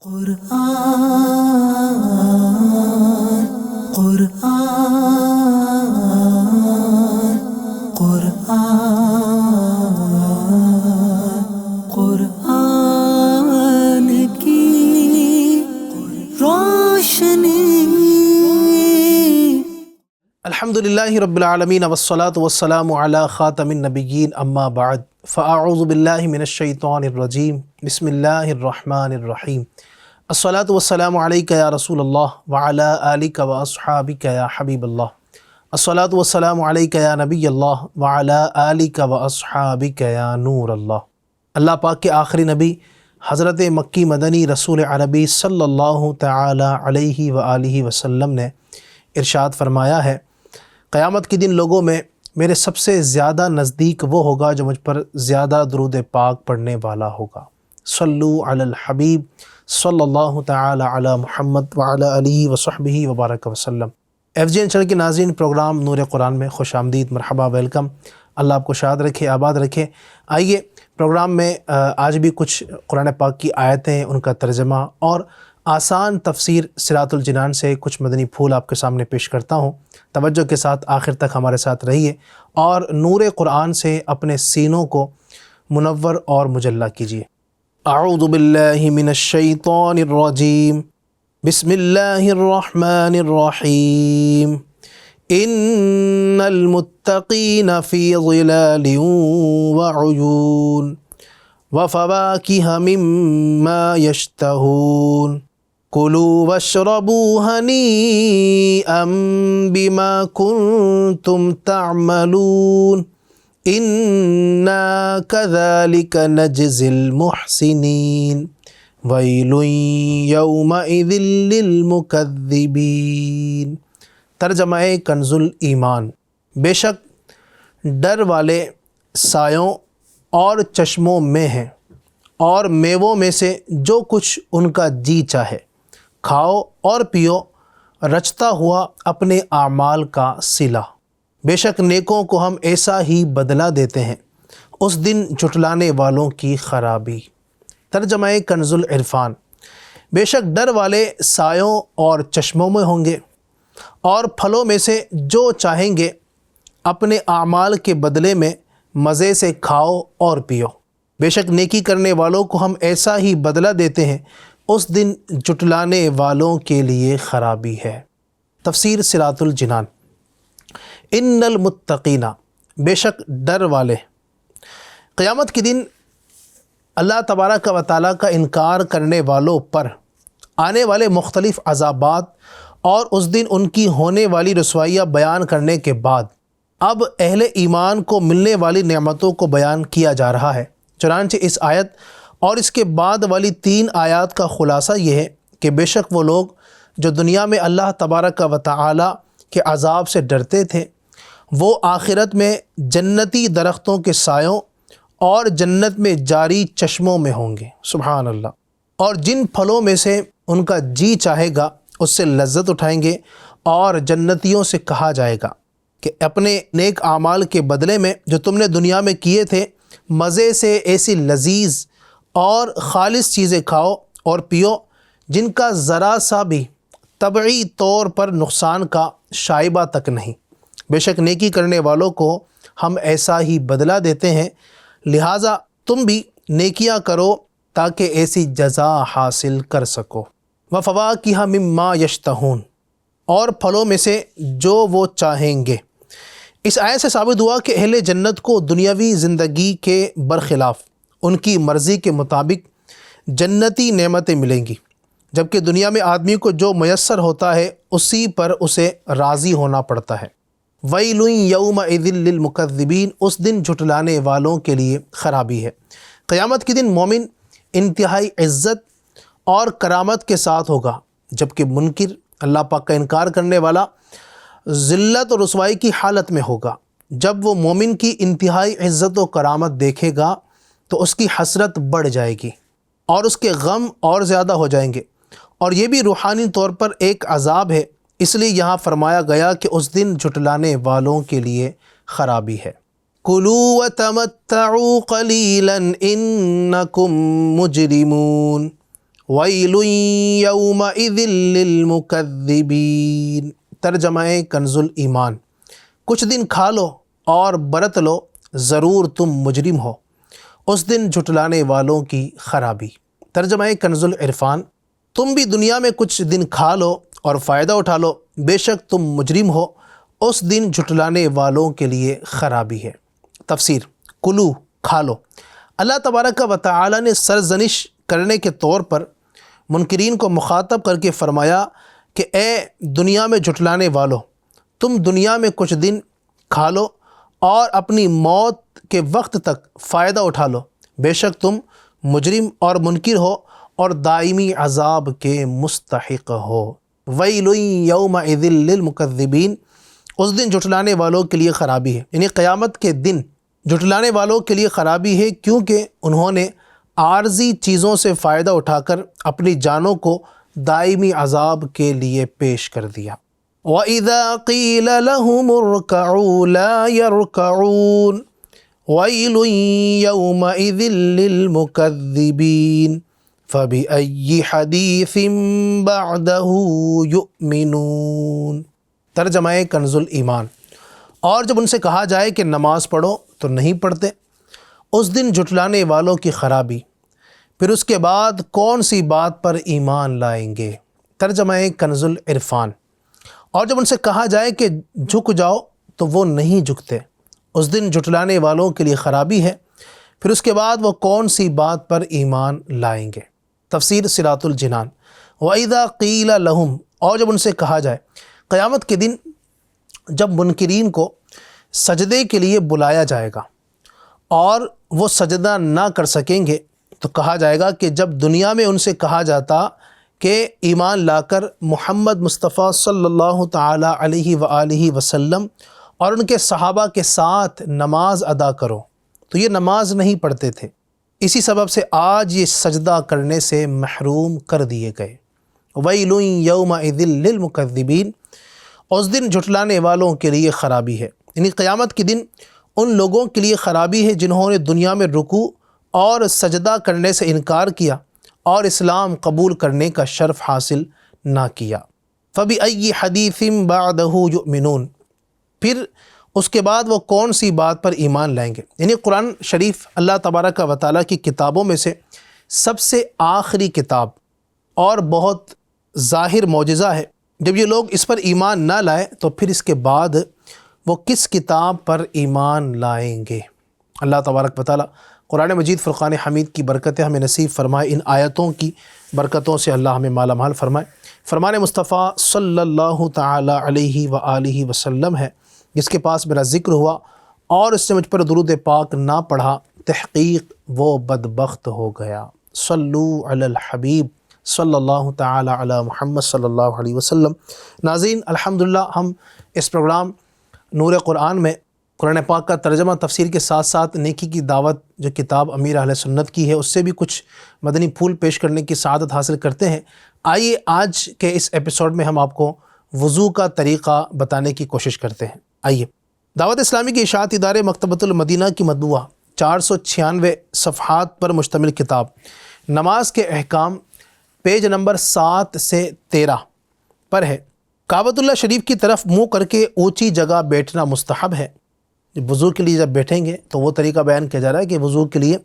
قرآن قرآن قرآن قرآن کی روشنی۔ الحمدللہ رب العالمین والصلاة والسلام علی خاتم النبیین اما بعد فاعوذ باللہ من الشیطان الرجیم بسم اللہ الرحمن الرحیم الصلاة والسلام علیک یا رسول اللہ وعلی آلک واصحابک یا حبیب اللہ الصلاة والسلام علیک یا نبی اللہ وعلی آلک واصحابک یا نور اللہ۔ اللہ پاک کے آخری نبی حضرت مکی مدنی رسول عربی صلی اللہ تعالی علیہ وآلہ وسلم نے ارشاد فرمایا ہے، قیامت کے دن لوگوں میں میرے سب سے زیادہ نزدیک وہ ہوگا جو مجھ پر زیادہ درود پاک پڑھنے والا ہوگا۔ صلو علی الحبیب صلی اللہ تعالی علی محمد وعلی آلہ وصحبہ وبارک وسلم۔ ایف جی این چینل کے ناظرین، پروگرام نور قرآن میں خوش آمدید، مرحبا، ویلکم۔ اللہ آپ کو شاد رکھے، آباد رکھے۔ آئیے پروگرام میں آج بھی کچھ قرآن پاک کی آیتیں، ان کا ترجمہ اور آسان تفسیر صراط الجنان سے کچھ مدنی پھول آپ کے سامنے پیش کرتا ہوں۔ توجہ کے ساتھ آخر تک ہمارے ساتھ رہیے اور نور قرآن سے اپنے سینوں کو منور اور مجلہ کیجیے۔ اعوذ باللہ من الشیطان الرجیم، بسم اللہ الرحمن الرحیم۔ ان المتقین فی ظلال وعیون وفواکہ مما یشتہون کلوا واشربوا ہنیئا بما کنتم تعملون انا کذالک نجزی المحسنین ویل یومئذ للمکذبین۔ ترجمہ کنز الایمان۔ بے شک ڈر والے سایوں اور چشموں میں ہیں، اور میووں میں سے جو کچھ ان کا جی چاہے کھاؤ اور پیو، رچتا ہوا اپنے اعمال کا صلہ۔ بے شک نیکوں کو ہم ایسا ہی بدلہ دیتے ہیں، اس دن جھٹلانے والوں کی خرابی۔ ترجمہ کنز العرفان۔ بے شک ڈر والے سایوں اور چشموں میں ہوں گے، اور پھلوں میں سے جو چاہیں گے اپنے اعمال کے بدلے میں مزے سے کھاؤ اور پیو۔ بے شک نیکی کرنے والوں کو ہم ایسا ہی بدلہ دیتے ہیں، اس دن جھٹلانے والوں کے لیے خرابی ہے۔ تفسیر صراط الجنان۔ ان المتقین، بے شک ڈر والے۔ قیامت کے دن اللہ تبارک و تعالیٰ کا انکار کرنے والوں پر آنے والے مختلف عذابات اور اس دن ان کی ہونے والی رسوائیاں بیان کرنے کے بعد اب اہل ایمان کو ملنے والی نعمتوں کو بیان کیا جا رہا ہے۔ چنانچہ اس آیت اور اس کے بعد والی 3 آیات کا خلاصہ یہ ہے کہ بے شک وہ لوگ جو دنیا میں اللہ تبارک و تعالی کے عذاب سے ڈرتے تھے، وہ آخرت میں جنتی درختوں کے سایوں اور جنت میں جاری چشموں میں ہوں گے۔ سبحان اللہ۔ اور جن پھلوں میں سے ان کا جی چاہے گا اس سے لذت اٹھائیں گے، اور جنتیوں سے کہا جائے گا کہ اپنے نیک اعمال کے بدلے میں جو تم نے دنیا میں کیے تھے، مزے سے ایسی لذیذ اور خالص چیزیں کھاؤ اور پیو جن کا ذرا سا بھی طبعی طور پر نقصان کا شائبہ تک نہیں۔ بے شک نیکی کرنے والوں کو ہم ایسا ہی بدلہ دیتے ہیں، لہٰذا تم بھی نیکیاں کرو تاکہ ایسی جزا حاصل کر سکو۔ وفواکہ مما یشتہون، اور پھلوں میں سے جو وہ چاہیں گے۔ اس آیت سے ثابت ہوا کہ اہل جنت کو دنیاوی زندگی کے برخلاف ان کی مرضی کے مطابق جنتی نعمتیں ملیں گی، جبکہ دنیا میں آدمی کو جو میسر ہوتا ہے اسی پر اسے راضی ہونا پڑتا ہے۔ ویل یومئذ للمکذبین، اس دن جھٹلانے والوں کے لیے خرابی ہے۔ قیامت کے دن مومن انتہائی عزت اور کرامت کے ساتھ ہوگا، جبکہ منکر، اللہ پاک کا انکار کرنے والا، ذلت اور رسوائی کی حالت میں ہوگا۔ جب وہ مومن کی انتہائی عزت و کرامت دیکھے گا تو اس کی حسرت بڑھ جائے گی اور اس کے غم اور زیادہ ہو جائیں گے، اور یہ بھی روحانی طور پر ایک عذاب ہے، اس لیے یہاں فرمایا گیا کہ اس دن جھٹلانے والوں کے لیے خرابی ہے۔ کُلُوا وَتَمَتَّعُوا قَلِيلًا إِنَّكُمْ مُجْرِمُونَ۔ وَيْلٌ يَوْمَئِذٍ لِّلْمُكَذِّبِينَ۔ ترجمہ کنز الایمان، کچھ دن کھا لو اور برت لو، ضرور تم مجرم ہو، اس دن جھٹلانے والوں کی خرابی۔ ترجمہ کنز العرفان، تم بھی دنیا میں کچھ دن کھا لو اور فائدہ اٹھا لو، بے شک تم مجرم ہو، اس دن جھٹلانے والوں کے لیے خرابی ہے۔ تفسیر، کلو، کھا لو۔ اللہ تبارک و تعالی نے سرزنش کرنے کے طور پر منکرین کو مخاطب کر کے فرمایا کہ اے دنیا میں جھٹلانے والو، تم دنیا میں کچھ دن کھا لو اور اپنی موت کے وقت تک فائدہ اٹھا لو، بے شک تم مجرم اور منکر ہو اور دائمی عذاب کے مستحق ہو۔ وَيْلٌ يَوْمَئِذٍ لِّلْمُكَذِّبِينَ، اس دن جھٹلانے والوں کے لیے خرابی ہے، یعنی قیامت کے دن جھٹلانے والوں کے لیے خرابی ہے، کیونکہ انہوں نے عارضی چیزوں سے فائدہ اٹھا کر اپنی جانوں کو دائمی عذاب کے لیے پیش کر دیا۔ وَإِذَا قِيلَ لَهُمُ ارْكَعُوا لَا يَرْكَعُونَ وَيْلٌ يَوْمَئِذٍ لِّلْمُكَذِّبِينَ فَبِأَيِّ حَدِيثٍ بَعْدَهُ يُؤْمِنُونَ۔ ترجمہ کنز الایمان، اور جب ان سے کہا جائے کہ نماز پڑھو تو نہیں پڑھتے، اس دن جھٹلانے والوں کی خرابی، پھر اس کے بعد کون سی بات پر ایمان لائیں گے۔ ترجمہ کنز العرفان، اور جب ان سے کہا جائے کہ جھک جاؤ تو وہ نہیں جھکتے، اس دن جھٹلانے والوں کے لیے خرابی ہے، پھر اس کے بعد وہ کون سی بات پر ایمان لائیں گے۔ تفسیر صراط الجنان، وَإِذَا قِيلَ لَهُمْ، اور جب ان سے کہا جائے، قیامت کے دن جب منکرین کو سجدے کے لیے بلایا جائے گا اور وہ سجدہ نہ کر سکیں گے، تو کہا جائے گا کہ جب دنیا میں ان سے کہا جاتا کہ ایمان لا کر محمد مصطفیٰ صلی اللہ تعالی علیہ وآلہ وسلم اور ان کے صحابہ کے ساتھ نماز ادا کرو، تو یہ نماز نہیں پڑھتے تھے، اسی سبب سے آج یہ سجدہ کرنے سے محروم کر دیے گئے۔ وَيْلٌ يَوْمَئِذٍ لِّلْمُكَذِّبِينَ، اس دن جھٹلانے والوں کے لیے خرابی ہے، یعنی قیامت کے دن ان لوگوں کے لیے خرابی ہے جنہوں نے دنیا میں رکوع اور سجدہ کرنے سے انکار کیا اور اسلام قبول کرنے کا شرف حاصل نہ کیا۔ فَبِأَيِّ حَدِيثٍ بَعْدَهُ يُؤْمِنُونَ، پھر اس کے بعد وہ کون سی بات پر ایمان لائیں گے، یعنی قرآن شریف اللہ تبارک و تعالیٰ کی کتابوں میں سے سب سے آخری کتاب اور بہت ظاہر معجزہ ہے۔ جب یہ لوگ اس پر ایمان نہ لائے تو پھر اس کے بعد وہ کس کتاب پر ایمان لائیں گے۔ اللہ تبارک و تعالیٰ قرآن مجید فرقان حمید کی برکتیں ہمیں نصیب فرمائے، ان آیتوں کی برکتوں سے اللہ ہمیں مالا مال فرمائے۔ فرمان مصطفیٰ صلی اللہ تعالی علیہ وآلہ وسلم ہے، جس کے پاس میرا ذکر ہوا اور اس نے مجھ پر درود پاک نہ پڑھا، تحقیق وہ بدبخت ہو گیا۔ صلو علی الحبیب صلی اللہ تعالی علی محمد صلی اللہ علیہ وسلم۔ ناظرین، الحمدللہ ہم اس پروگرام نور قرآن میں قرآن پاک کا ترجمہ تفسیر کے ساتھ ساتھ نیکی کی دعوت جو کتاب امیر اہل سنت کی ہے اس سے بھی کچھ مدنی پھول پیش کرنے کی سعادت حاصل کرتے ہیں۔ آئیے آج کے اس ایپیسوڈ میں ہم آپ کو وضو کا طریقہ بتانے کی کوشش کرتے ہیں۔ آئیے، دعوت اسلامی کے اشاعتی ادارے مکتبۃ المدینہ کی مطبوعہ 496 صفحات پر مشتمل کتاب نماز کے احکام پیج نمبر 7 سے 13 پر ہے۔ کعبۃ اللہ شریف کی طرف منہ کر کے اونچی جگہ بیٹھنا مستحب ہے۔ وضو کے لیے جب بیٹھیں گے تو وہ طریقہ بیان کیا جا رہا ہے کہ وضو کے لیے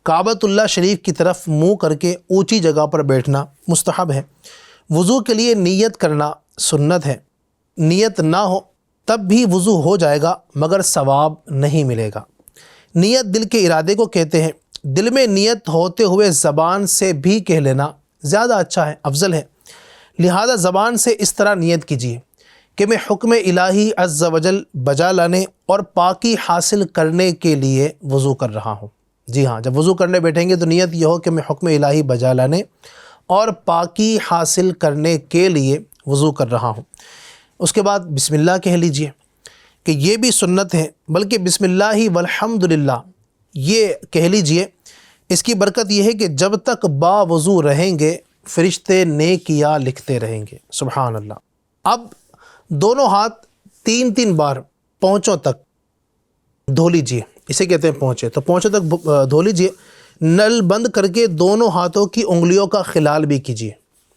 کعبۃ اللہ شریف کی طرف منہ کر کے اونچی جگہ پر بیٹھنا مستحب ہے۔ وضو کے لیے نیت کرنا سنت ہے، نیت نہ ہو تب بھی وضو ہو جائے گا مگر ثواب نہیں ملے گا۔ نیت دل کے ارادے کو کہتے ہیں، دل میں نیت ہوتے ہوئے زبان سے بھی کہہ لینا زیادہ اچھا ہے، افضل ہے، لہذا زبان سے اس طرح نیت کیجیے کہ میں حکم الہی عز و جل بجا لانے اور پاکی حاصل کرنے کے لیے وضو کر رہا ہوں۔ جی ہاں، جب وضو کرنے بیٹھیں گے تو نیت یہ ہو کہ میں حکم الہی بجا لانے اور پاکی حاصل کرنے کے لیے وضو کر رہا ہوں۔ اس کے بعد بسم اللہ کہہ لیجئے کہ یہ بھی سنت ہے، بلکہ بسم اللہ والحمدللہ یہ کہہ لیجئے۔ اس کی برکت یہ ہے کہ جب تک با وضو رہیں گے فرشتے نیکیاں لکھتے رہیں گے۔ سبحان اللہ۔ اب دونوں ہاتھ 3 بار پونچھوں تک دھو لیجئے، اسے کہتے ہیں پونچھے، تو پونچھوں تک دھو لیجئے، نل بند کر کے دونوں ہاتھوں کی انگلیوں کا خلال بھی کیجیے۔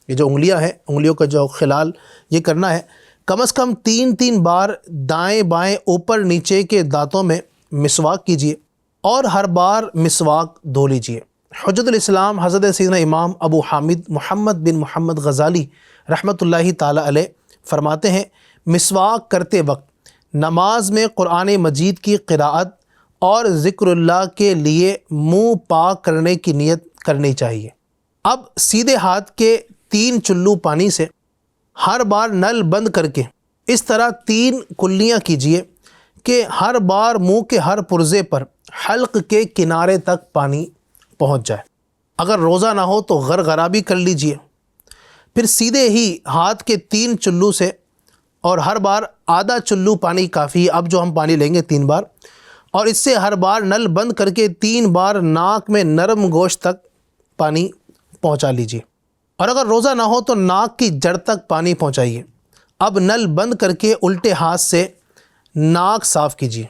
یہ جو انگلیاں ہیں، انگلیوں کا جو خلال یہ کرنا ہے، کم از کم 3 بار دائیں بائیں اوپر نیچے کے دانتوں میں مسواک کیجیے اور ہر بار مسواک دھو لیجیے۔ حجت الاسلام حضرت سیدنا امام ابو حامد محمد بن محمد غزالی رحمۃ اللہ تعالی علیہ فرماتے ہیں، مسواک کرتے وقت نماز میں قرآن مجید کی قراءت اور ذکر اللہ کے لیے منہ پاک کرنے کی نیت کرنی چاہیے۔ اب سیدھے ہاتھ کے 3 چلو پانی سے ہر بار نل بند کر کے اس طرح 3 کلیاں کیجیے کہ ہر بار منہ کے ہر پرزے پر حلق کے کنارے تک پانی پہنچ جائے۔ اگر روزہ نہ ہو تو غرغرہ بھی کر لیجیے۔ پھر سیدھے ہی ہاتھ کے 3 چلو سے اور ہر بار آدھا چلو پانی کافی ہے۔ اب جو ہم پانی لیں گے 3 بار، اور اس سے ہر بار نل بند کر کے 3 بار ناک میں نرم گوشت تک پانی پہنچا لیجیے۔ اور اگر روزہ نہ ہو تو ناک کی جڑ تک پانی پہنچائیے۔ اب نل بند کر کے الٹے ہاتھ سے ناک صاف کیجیے۔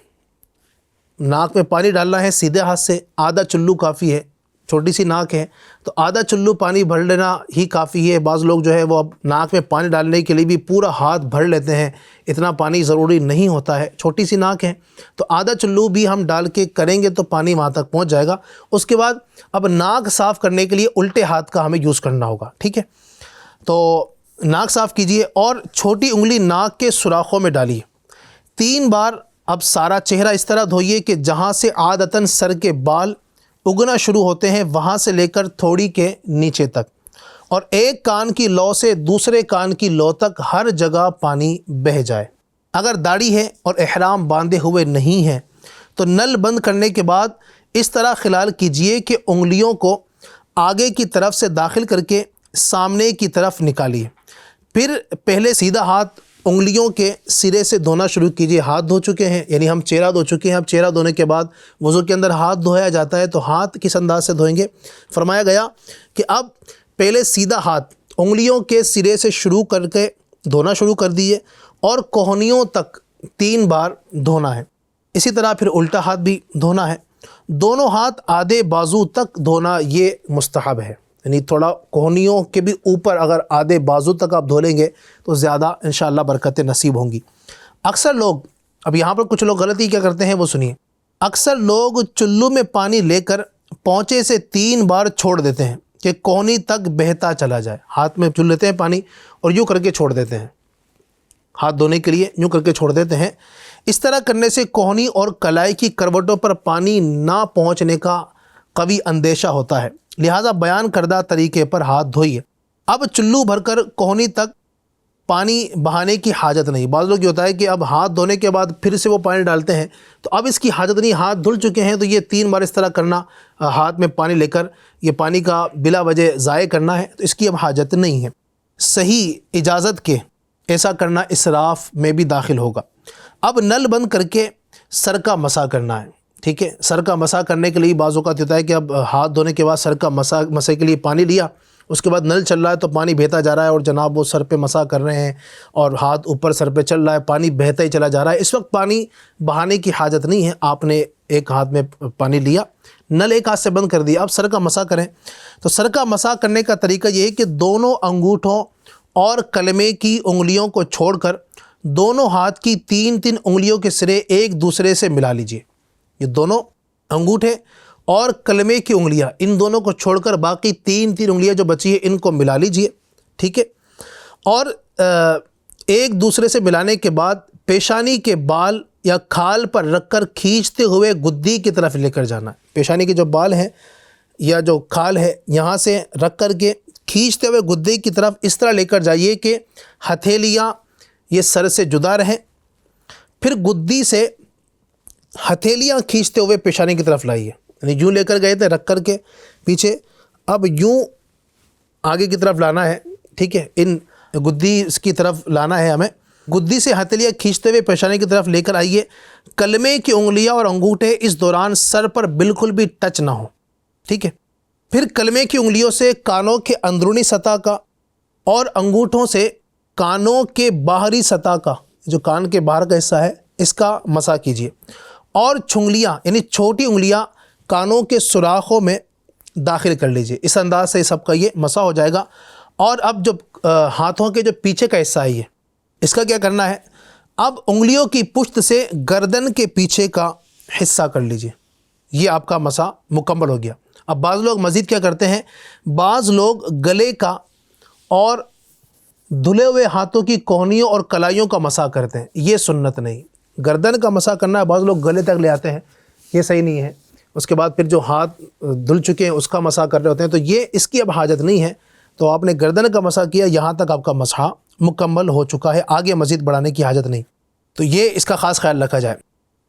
ناک میں پانی ڈالنا ہے سیدھے ہاتھ سے، آدھا چلو کافی ہے، چھوٹی سی ناک ہے تو آدھا چلو پانی بھر لینا ہی کافی ہے۔ بعض لوگ جو ہے وہ اب ناک میں پانی ڈالنے کے لیے بھی پورا ہاتھ بھر لیتے ہیں، اتنا پانی ضروری نہیں ہوتا ہے، چھوٹی سی ناک ہے تو آدھا چلو بھی ہم ڈال کے کریں گے تو پانی وہاں تک پہنچ جائے گا۔ اس کے بعد اب ناک صاف کرنے کے لیے الٹے ہاتھ کا ہمیں یوز کرنا ہوگا، ٹھیک ہے؟ تو ناک صاف کیجئے اور چھوٹی انگلی ناک کے سوراخوں میں ڈالیے 3 بار۔ اب سارا چہرہ اس طرح دھوئیے کہ جہاں سے عادتاً سر کے بال اگنا شروع ہوتے ہیں وہاں سے لے کر تھوڑی کے نیچے تک، اور ایک کان کی لو سے دوسرے کان کی لو تک ہر جگہ پانی بہہ جائے۔ اگر داڑھی ہے اور احرام باندھے ہوئے نہیں ہے تو نل بند کرنے کے بعد اس طرح خلال کیجئے کہ انگلیوں کو آگے کی طرف سے داخل کر کے سامنے کی طرف نکالیے۔ پھر پہلے سیدھا ہاتھ انگلیوں کے سرے سے دھونا شروع کیجئے۔ ہاتھ دھو چکے ہیں، یعنی ہم چہرہ دھو چکے ہیں، اب چہرہ دھونے کے بعد وضو کے اندر ہاتھ دھویا جاتا ہے تو ہاتھ کس انداز سے دھوئیں گے؟ فرمایا گیا کہ اب پہلے سیدھا ہاتھ انگلیوں کے سرے سے شروع کر کے دھونا شروع کر دیے اور کوہنیوں تک 3 بار دھونا ہے۔ اسی طرح پھر الٹا ہاتھ بھی دھونا ہے۔ دونوں ہاتھ آدھے بازو تک دھونا یہ مستحب ہے، یعنی تھوڑا کوہنیوں کے بھی اوپر اگر آدھے بازو تک آپ دھو لیں گے تو زیادہ انشاءاللہ برکتیں نصیب ہوں گی۔ اکثر لوگ، اب یہاں پر کچھ لوگ غلطی کیا کرتے ہیں وہ سنیے۔ اکثر لوگ چلو میں پانی لے کر پونچے سے 3 بار چھوڑ دیتے ہیں کہ کوہنی تک بہتا چلا جائے۔ ہاتھ میں چل لیتے ہیں پانی اور یوں کر کے چھوڑ دیتے ہیں، ہاتھ دھونے کے لیے یوں کر کے چھوڑ دیتے ہیں۔ اس طرح کرنے سے کوہنی اور کلائی کی کروٹوں پر پانی نہ پہنچنے کا قوی اندیشہ ہوتا ہے، لہٰذا بیان کردہ طریقے پر ہاتھ دھوئیے۔ اب چلو بھر کر کوہنی تک پانی بہانے کی حاجت نہیں۔ بعض لوگ یہ ہوتا ہے کہ اب ہاتھ دھونے کے بعد پھر سے وہ پانی ڈالتے ہیں تو اب اس کی حاجت نہیں، ہاتھ دھل چکے ہیں تو یہ 3 بار اس طرح کرنا، ہاتھ میں پانی لے کر یہ پانی کا بلا وجہ ضائع کرنا ہے تو اس کی اب حاجت نہیں ہے۔ صحیح اجازت کے ایسا کرنا اسراف میں بھی داخل ہوگا۔ اب نل بند کر کے سر کا مسح کرنا ہے، ٹھیک ہے؟ سر کا مسح کرنے کے لیے بعض اوقات ہوتا ہے کہ اب ہاتھ دھونے کے بعد سر کا مسح کے لیے پانی لیا، اس کے بعد نل چل رہا ہے تو پانی بہتا جا رہا ہے اور جناب وہ سر پہ مسح کر رہے ہیں اور ہاتھ اوپر سر پہ چل رہا ہے، پانی بہتا ہی چلا جا رہا ہے۔ اس وقت پانی بہانے کی حاجت نہیں ہے، آپ نے ایک ہاتھ میں پانی لیا، نل ایک ہاتھ سے بند کر دیا، اب سر کا مسح کریں۔ تو سر کا مسح کرنے کا طریقہ یہ ہے کہ دونوں انگوٹھوں اور کلمے کی انگلیوں کو چھوڑ کر دونوں ہاتھ کی 3 انگلیوں کے سرے ایک دوسرے سے ملا لیجئے۔ یہ دونوں انگوٹھے اور کلمے کی انگلیاں، ان دونوں کو چھوڑ کر باقی 3 انگلیاں جو بچی ہیں ان کو ملا لیجئے، ٹھیک ہے؟ اور ایک دوسرے سے ملانے کے بعد پیشانی کے بال یا کھال پر رکھ کر کھینچتے ہوئے گدی کی طرف لے کر جانا ہے۔ پیشانی کے جو بال ہیں یا جو کھال ہے یہاں سے رکھ کر کے کھینچتے ہوئے گدے کی طرف اس طرح لے کر جائیے کہ ہتھیلیاں یہ سر سے جدا رہیں۔ پھر گدی سے ہتھیلیاں کھینچتے ہوئے پیشانی کی طرف لائیے، یعنی یوں لے کر گئے تھے رکھ کر کے پیچھے، اب یوں آگے کی طرف لانا ہے، ٹھیک ہے؟ ان گدی اس کی طرف لانا ہے ہمیں۔ گدی سے ہتھیلیاں کھینچتے ہوئے پیشانی کی طرف لے کر آئیے۔ کلمے کی انگلیاں اور انگوٹھے اس دوران سر پر بالکل بھی ٹچ نہ ہوں، ٹھیک ہے؟ پھر کلمے کی انگلیوں سے کانوں کے اندرونی سطح کا اور انگوٹھوں سے کانوں کے باہری سطح کا، جو کان کے باہر کا حصہ ہے اس کا مسح کیجیے، اور چھنگلیاں یعنی چھوٹی انگلیاں کانوں کے سوراخوں میں داخل کر لیجئے۔ اس انداز سے سب کا یہ مسح ہو جائے گا۔ اور اب جو ہاتھوں کے جو پیچھے کا حصہ ہے یہ، اس کا کیا کرنا ہے، اب انگلیوں کی پشت سے گردن کے پیچھے کا حصہ کر لیجئے، یہ آپ کا مسح مکمل ہو گیا۔ اب بعض لوگ مزید کیا کرتے ہیں، بعض لوگ گلے کا اور دھلے ہوئے ہاتھوں کی کوہنیوں اور کلائیوں کا مسح کرتے ہیں، یہ سنت نہیں۔ گردن کا مسح کرنا ہے، بعض لوگ گلے تک لے آتے ہیں، یہ صحیح نہیں ہے۔ اس کے بعد پھر جو ہاتھ دھل چکے ہیں اس کا مسح کر رہے ہوتے ہیں، تو یہ اس کی اب حاجت نہیں ہے۔ تو آپ نے گردن کا مسح کیا، یہاں تک آپ کا مسح مکمل ہو چکا ہے، آگے مزید بڑھانے کی حاجت نہیں۔ تو یہ اس کا خاص خیال رکھا جائے۔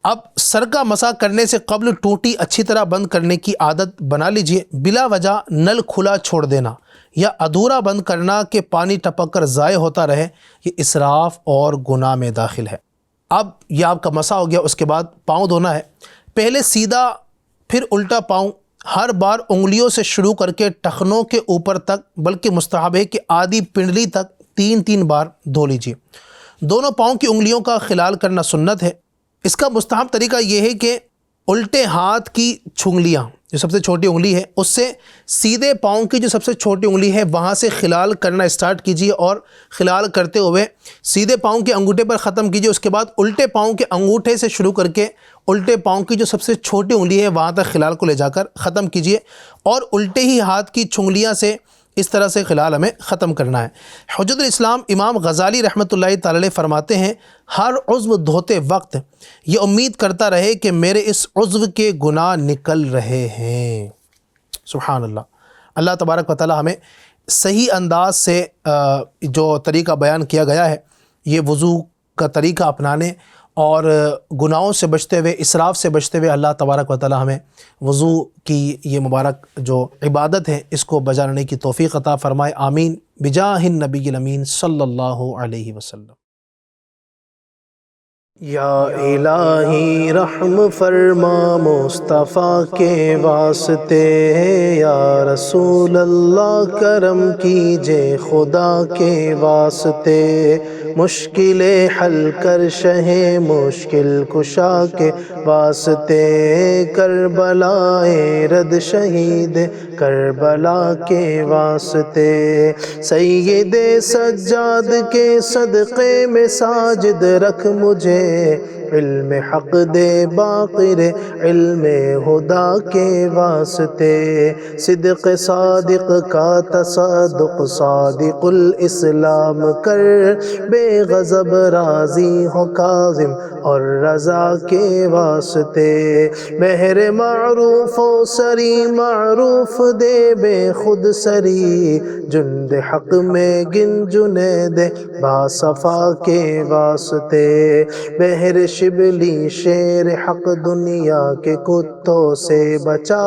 اب سر کا مسح کرنے سے قبل ٹوٹی اچھی طرح بند کرنے کی عادت بنا لیجئے۔ بلا وجہ نل کھلا چھوڑ دینا یا ادھورا بند کرنا کہ پانی ٹپک کر ضائع ہوتا رہے، یہ اسراف اور گناہ میں داخل ہے۔ اب یہ آپ کا مسح ہو گیا۔ اس کے بعد پاؤں دھونا ہے، پہلے سیدھا پھر الٹا پاؤں، ہر بار انگلیوں سے شروع کر کے ٹخنوں کے اوپر تک، بلکہ مستحب ہے کہ آدھی پنڈلی تک 3 بار دھو لیجیے۔ دونوں پاؤں کی انگلیوں کا خلال کرنا سنت ہے۔ اس کا مستحب طریقہ یہ ہے کہ الٹے ہاتھ کی چھنگلیاں، جو سب سے چھوٹی انگلی ہے، اس سے سیدھے پاؤں کی جو سب سے چھوٹی انگلی ہے وہاں سے خلال کرنا اسٹارٹ کیجیے، اور خلال کرتے ہوئے سیدھے پاؤں کے انگوٹھے پر ختم کیجیے۔ اس کے بعد الٹے پاؤں کے انگوٹھے سے شروع کر کے الٹے پاؤں کی جو سب سے چھوٹی انگلی ہے وہاں تک خلال کو لے جا کر ختم کیجیے، اور الٹے ہی ہاتھ کی چھنگلیاں سے اس طرح سے خلال ہمیں ختم کرنا ہے۔ حجت الاسلام امام غزالی رحمۃ اللہ تعالی علیہ فرماتے ہیں، ہر عضو دھوتے وقت یہ امید کرتا رہے کہ میرے اس عضو کے گناہ نکل رہے ہیں۔ سبحان اللہ۔ اللہ تبارک و تعالی ہمیں صحیح انداز سے جو طریقہ بیان کیا گیا ہے، یہ وضو کا طریقہ اپنانے اور گناہوں سے بچتے ہوئے، اسراف سے بچتے ہوئے، اللہ تبارک و تعالی ہمیں وضو کی یہ مبارک جو عبادت ہے اس کو بجانے کی توفیق عطا فرمائے۔ آمین بجاہ النبی الامین صلی اللہ علیہ وسلم۔ یا الہی رحم فرما مصطفیٰ کے واسطے، یا رسول اللہ کرم کیجے خدا کے واسطے، مشکل حل کر شہ مشکل کشا کے واسطے، کربلائے رد شہید کربلا کے واسطے، سید سجاد کے صدقے میں ساجد رکھ مجھے، علم حق دے باقر علم خدا کے واسطے، صدق صادق کا تصدق صادق الاسلام کر، بے غضب راضی ہو کاظم اور رضا کے واسطے، مہر معروف و سری معروف دے بے خود سری، جند حق میں گن جنید باصفا کے واسطے، بہر شبلی شیر حق دنیا کے کتوں سے بچا،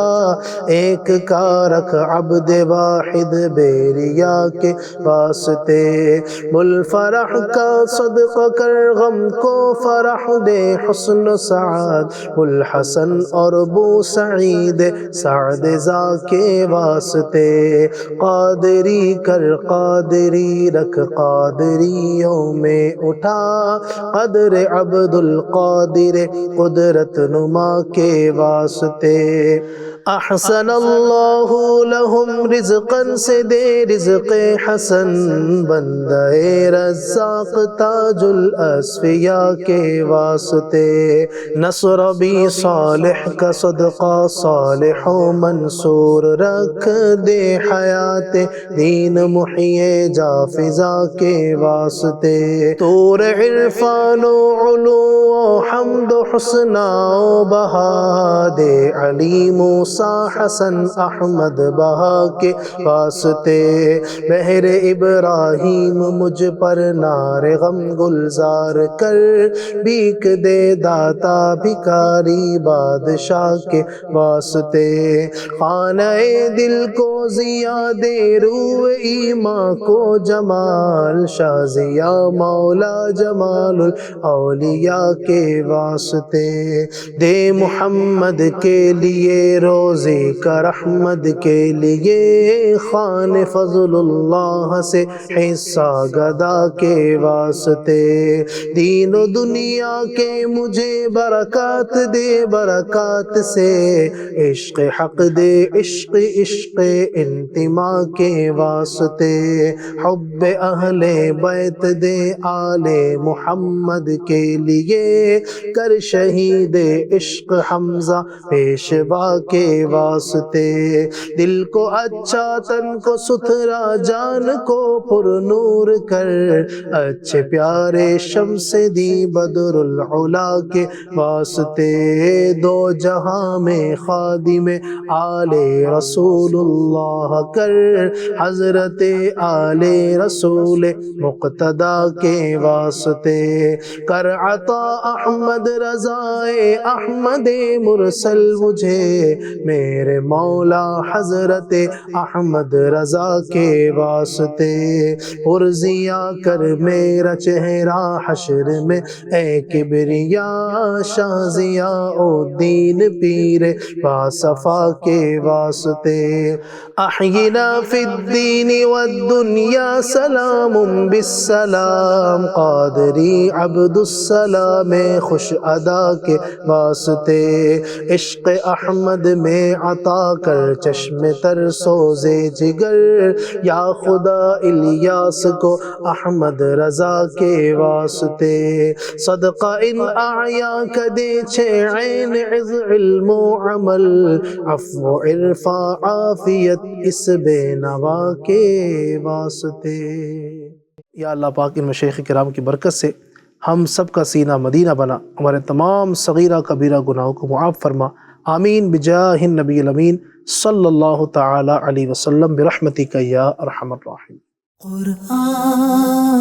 ایک کارک عبد واحد بیریا کے واسطے، بلفرح کا صدقہ کر غم کو فرح دے، حسن و سعاد بلحسن اور بو سعید سعد زا کے واسطے، قادری کر قادری رکھ قادریوں میں اٹھا، قدر عبد القادر قدرت نما کے واسطے، احسن اللہ لہم رزقا سے دے رزق حسن، بندہ رزاق تاج الاسفیاء کے واسطے، نصر بھی صالح کا صدقہ صالح و منصور رکھ دے، حیات دین محیے جا فضا کے واسطے، طور عرفان و علو و حمد و حسنہ و بہا دے، علی موسیٰ حسن احمد بہا کے واسطے، بہر ابراہیم مجھ پر نار غم گلزار کر، بھیک دے داتا بھکاری بادشاہ کے واسطے، خانہ دل کو ضیا دے روح ایمان کو جمال، شازیہ مولا جمال الاولیاء کے واسطے، دے محمد کے لیے رو روزے کا رحمت کے لیے، خوان فضل اللہ سے حصہ گدا کے واسطے، دین و دنیا کے مجھے برکات دے، برکات سے عشق حق دے، عشق عشق انتما کے واسطے، حب اہل بیت دے آل محمد کے لیے، کر شہید عشق حمزہ پیشوا کے واسطے، دل کو اچھا تن کو ستھرا جان کو پر نور کر، اچھے پیارے شمس دی بدر العلا کے واسطے، دو جہاں میں خادم آل رسول اللہ کر، حضرت آل رسول مقتدی کے واسطے، کر عطا احمد رضا احمد مرسل مجھے، میرے مولا حضرت احمد رضا کے واسطے، پرزیاں کر میرا چہرہ حشر میں اے کبریا، شاہ ضیاء الدین پیر باصفا کے واسطے، احینا فی الدین والدنیا سلام بالسلام، قادری عبد السلام خوش ادا کے واسطے، عشق احمد میں عطا کر چشم تر سوزے جگر، یا خدا الیاس کو احمد رضا کے واسطے، صدقہ ان اعیا کدے چھے عین عز علم و عمل، عفو عرفا عافیت اس بے نوا کے واسطے۔ یا اللہ پاک ان مشایخ کرام کی برکت سے ہم سب کا سینہ مدینہ بنا، ہمارے تمام صغیرہ کبیرہ گناہوں کو معاف فرما، آمین بجاہ النبی الامین صلی اللہ تعالی علیہ وسلم برحمتک یا ارحم الراحمین۔ قرآن